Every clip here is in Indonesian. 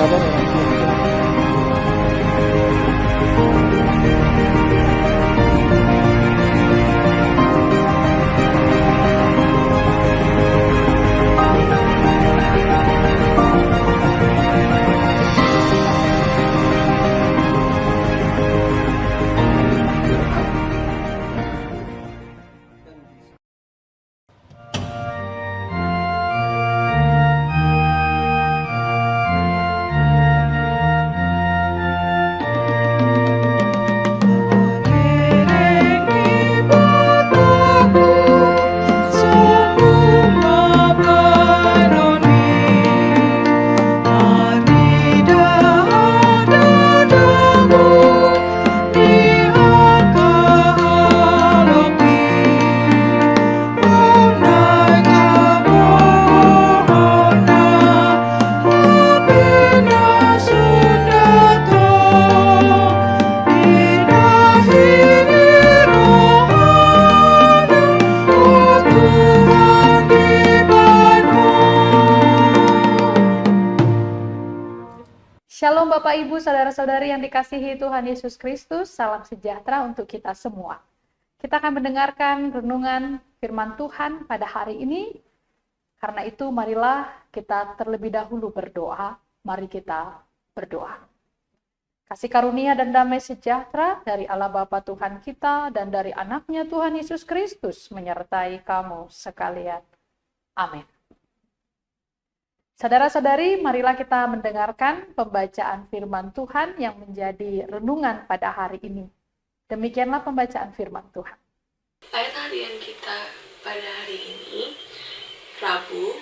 sabar ya nanti. Shalom Bapak Ibu, Saudara-saudari yang dikasihi Tuhan Yesus Kristus, salam sejahtera untuk kita semua. Kita akan mendengarkan renungan firman Tuhan pada hari ini. Karena itu marilah kita terlebih dahulu berdoa, mari kita berdoa. Kasih karunia dan damai sejahtera dari Allah Bapa Tuhan kita dan dari anaknya Tuhan Yesus Kristus menyertai kamu sekalian. Amin. Saudara-saudari, marilah kita mendengarkan pembacaan firman Tuhan yang menjadi renungan pada hari ini. Demikianlah pembacaan firman Tuhan. Ayat harian kita pada hari ini, Rabu,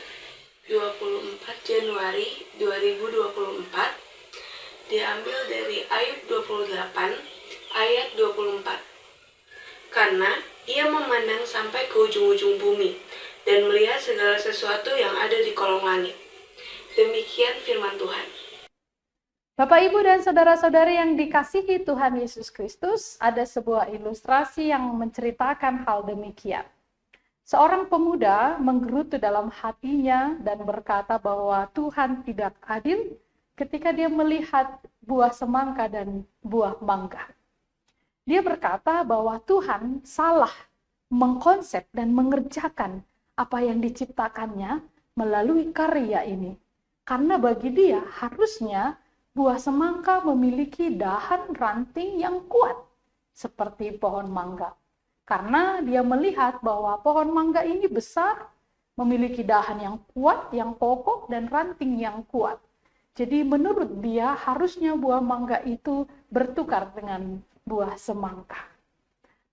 24 Januari 2024, diambil dari Ayub 28, ayat 24. Karena ia memandang sampai ke ujung-ujung bumi, dan melihat segala sesuatu yang ada di kolong langit. Demikian firman Tuhan. Bapak, Ibu, dan saudara-saudari yang dikasihi Tuhan Yesus Kristus, ada sebuah ilustrasi yang menceritakan hal demikian. Seorang pemuda menggerutu dalam hatinya dan berkata bahwa Tuhan tidak adil ketika dia melihat buah semangka dan buah mangga. Dia berkata bahwa Tuhan salah mengkonsep dan mengerjakan apa yang diciptakannya melalui karya ini. Karena bagi dia harusnya buah semangka memiliki dahan ranting yang kuat seperti pohon mangga. Karena dia melihat bahwa pohon mangga ini besar, memiliki dahan yang kuat, yang kokoh, dan ranting yang kuat. Jadi menurut dia harusnya buah mangga itu bertukar dengan buah semangka.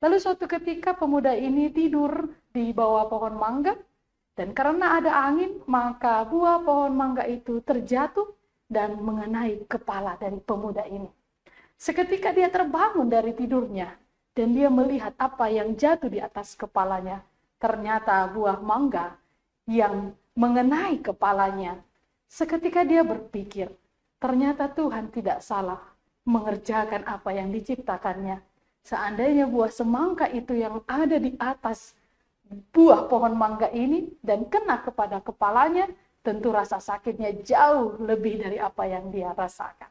Lalu suatu ketika pemuda ini tidur di bawah pohon mangga, dan karena ada angin, maka buah pohon mangga itu terjatuh dan mengenai kepala dari pemuda ini. Seketika dia terbangun dari tidurnya, dan dia melihat apa yang jatuh di atas kepalanya. Ternyata buah mangga yang mengenai kepalanya. Seketika dia berpikir, ternyata Tuhan tidak salah mengerjakan apa yang diciptakannya. Seandainya buah semangka itu yang ada di atas buah pohon mangga ini dan kena kepada kepalanya, tentu rasa sakitnya jauh lebih dari apa yang dia rasakan.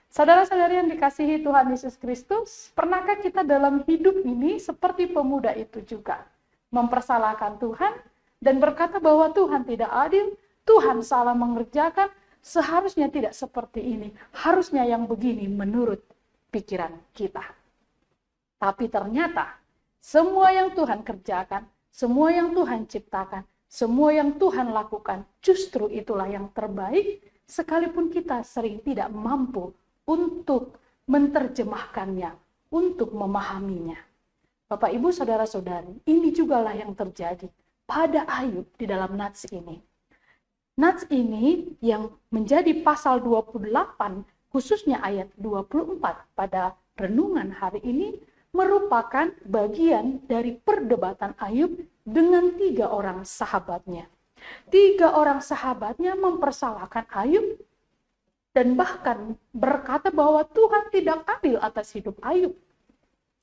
Saudara-saudari yang dikasihi Tuhan Yesus Kristus, pernahkah kita dalam hidup ini seperti pemuda itu juga? Mempersalahkan Tuhan dan berkata bahwa Tuhan tidak adil, Tuhan salah mengerjakan, seharusnya tidak seperti ini. Harusnya yang begini menurut pikiran kita. Tapi ternyata semua yang Tuhan kerjakan, semua yang Tuhan ciptakan, semua yang Tuhan lakukan, justru itulah yang terbaik, sekalipun kita sering tidak mampu untuk menerjemahkannya, untuk memahaminya. Bapak, Ibu, Saudara-saudari, ini jugalah yang terjadi pada Ayub di dalam nats ini. Nats ini yang menjadi pasal 28, khususnya ayat 24 pada renungan hari ini, merupakan bagian dari perdebatan Ayub dengan 3 orang sahabatnya. 3 orang sahabatnya mempersalahkan Ayub dan bahkan berkata bahwa Tuhan tidak adil atas hidup Ayub.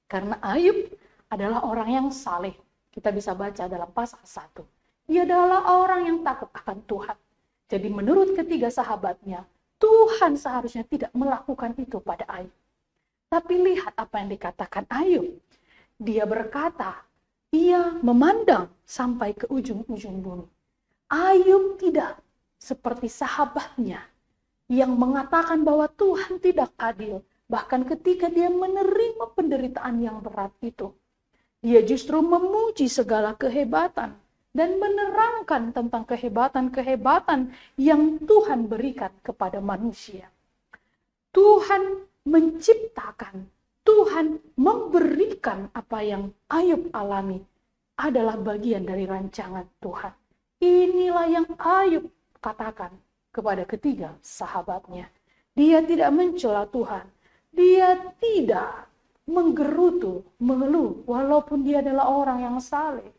Karena Ayub adalah orang yang saleh. Kita bisa baca dalam pasal 1. Ia adalah orang yang takut akan Tuhan. Jadi menurut ketiga sahabatnya, Tuhan seharusnya tidak melakukan itu pada Ayub. Tapi lihat apa yang dikatakan Ayub. Dia berkata, ia memandang sampai ke ujung-ujung bumi. Ayub tidak seperti sahabatnya yang mengatakan bahwa Tuhan tidak adil. Bahkan ketika dia menerima penderitaan yang berat itu, dia justru memuji segala kehebatan dan menerangkan tentang kehebatan-kehebatan yang Tuhan berikan kepada manusia. Tuhan menciptakan, Tuhan memberikan apa yang Ayub alami adalah bagian dari rancangan Tuhan. Inilah yang Ayub katakan kepada ketiga sahabatnya. Dia tidak mencela Tuhan. Dia tidak menggerutu, mengeluh, walaupun dia adalah orang yang saleh.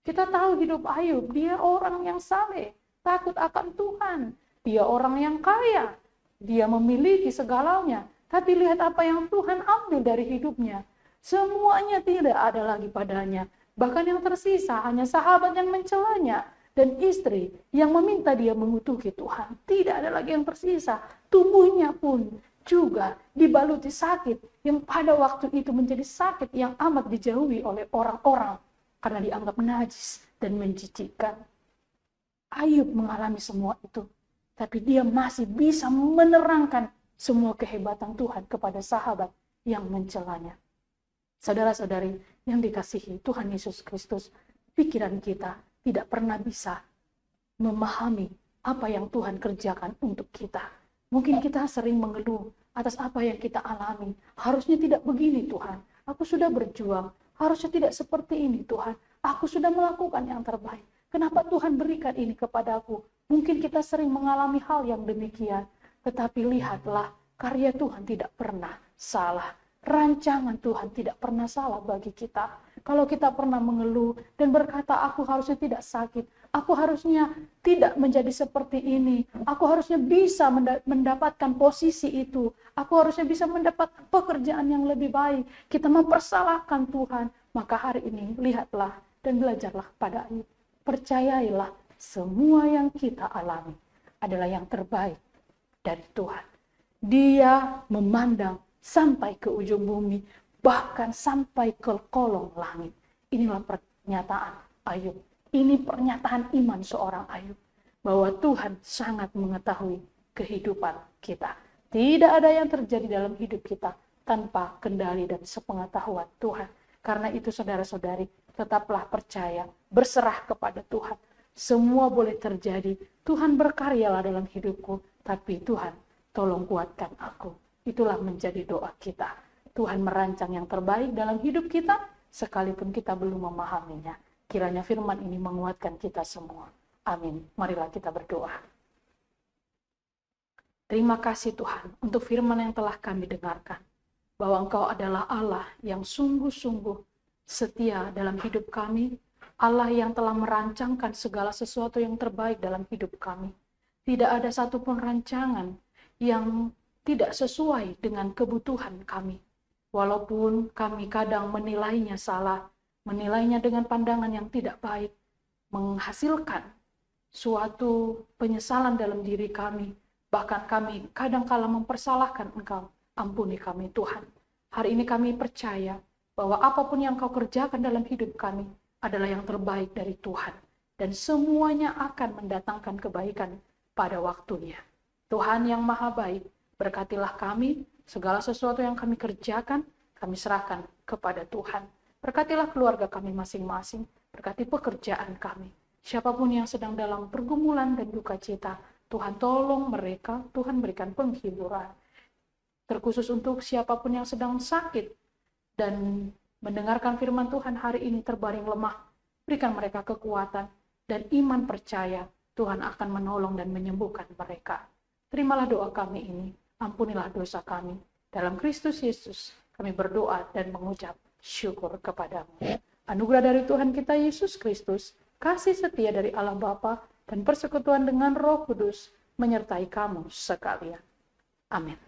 Kita tahu hidup Ayub, dia orang yang saleh, takut akan Tuhan. Dia orang yang kaya, dia memiliki segalanya. Tapi lihat apa yang Tuhan ambil dari hidupnya. Semuanya tidak ada lagi padanya. Bahkan yang tersisa hanya sahabat yang mencelanya dan istri yang meminta dia mengutuki Tuhan. Tidak ada lagi yang tersisa. Tubuhnya pun juga dibaluti sakit yang pada waktu itu menjadi sakit yang amat dijauhi oleh orang-orang karena dianggap najis dan menjijikkan. Ayub mengalami semua itu, tapi dia masih bisa menerangkan semua kehebatan Tuhan kepada sahabat yang mencelanya. Saudara-saudari yang dikasihi Tuhan Yesus Kristus, pikiran kita tidak pernah bisa memahami apa yang Tuhan kerjakan untuk kita. Mungkin kita sering mengeluh atas apa yang kita alami. Harusnya tidak begini Tuhan. Aku sudah berjuang. Harusnya tidak seperti ini Tuhan. Aku sudah melakukan yang terbaik. Kenapa Tuhan berikan ini kepadaku? Mungkin kita sering mengalami hal yang demikian. Tetapi lihatlah, karya Tuhan tidak pernah salah. Rancangan Tuhan tidak pernah salah bagi kita. Kalau kita pernah mengeluh dan berkata, aku harusnya tidak sakit. Aku harusnya tidak menjadi seperti ini. Aku harusnya bisa mendapatkan posisi itu. Aku harusnya bisa mendapat pekerjaan yang lebih baik. Kita mempersalahkan Tuhan. Maka hari ini lihatlah dan belajarlah pada Ayub. Percayailah semua yang kita alami adalah yang terbaik dari Tuhan. Dia memandang sampai ke ujung bumi, bahkan sampai ke kolong langit. Inilah pernyataan Ayub. Ini pernyataan iman seorang Ayub, bahwa Tuhan sangat mengetahui kehidupan kita. Tidak ada yang terjadi dalam hidup kita tanpa kendali dan sepengetahuan Tuhan. Karena itu saudara-saudari, tetaplah percaya, berserah kepada Tuhan. Semua boleh terjadi. Tuhan berkaryalah dalam hidupku, tapi Tuhan tolong kuatkan aku. Itulah menjadi doa kita. Tuhan merancang yang terbaik dalam hidup kita, sekalipun kita belum memahaminya. Kiranya firman ini menguatkan kita semua. Amin. Marilah kita berdoa. Terima kasih Tuhan untuk firman yang telah kami dengarkan. Bahwa Engkau adalah Allah yang sungguh-sungguh setia dalam hidup kami. Allah yang telah merancangkan segala sesuatu yang terbaik dalam hidup kami. Tidak ada satupun rancangan yang tidak sesuai dengan kebutuhan kami. Walaupun kami kadang menilainya salah, menilainya dengan pandangan yang tidak baik, menghasilkan suatu penyesalan dalam diri kami. Bahkan kami kadang-kala mempersalahkan Engkau. Ampuni kami Tuhan. Hari ini kami percaya bahwa apapun yang Kau kerjakan dalam hidup kami adalah yang terbaik dari Tuhan. Dan semuanya akan mendatangkan kebaikan pada waktunya. Tuhan yang maha baik, berkatilah kami, segala sesuatu yang kami kerjakan, kami serahkan kepada Tuhan. Berkatilah keluarga kami masing-masing, berkati pekerjaan kami. Siapapun yang sedang dalam pergumulan dan duka cita, Tuhan tolong mereka, Tuhan berikan penghiburan. Terkhusus untuk siapapun yang sedang sakit dan mendengarkan firman Tuhan hari ini terbaring lemah, berikan mereka kekuatan dan iman percaya Tuhan akan menolong dan menyembuhkan mereka. Terimalah doa kami ini, ampunilah dosa kami. Dalam Kristus Yesus kami berdoa dan mengucap syukur kepadamu. Anugerah dari Tuhan kita Yesus Kristus, kasih setia dari Allah Bapa, dan persekutuan dengan Roh Kudus menyertai kamu sekalian. Amin.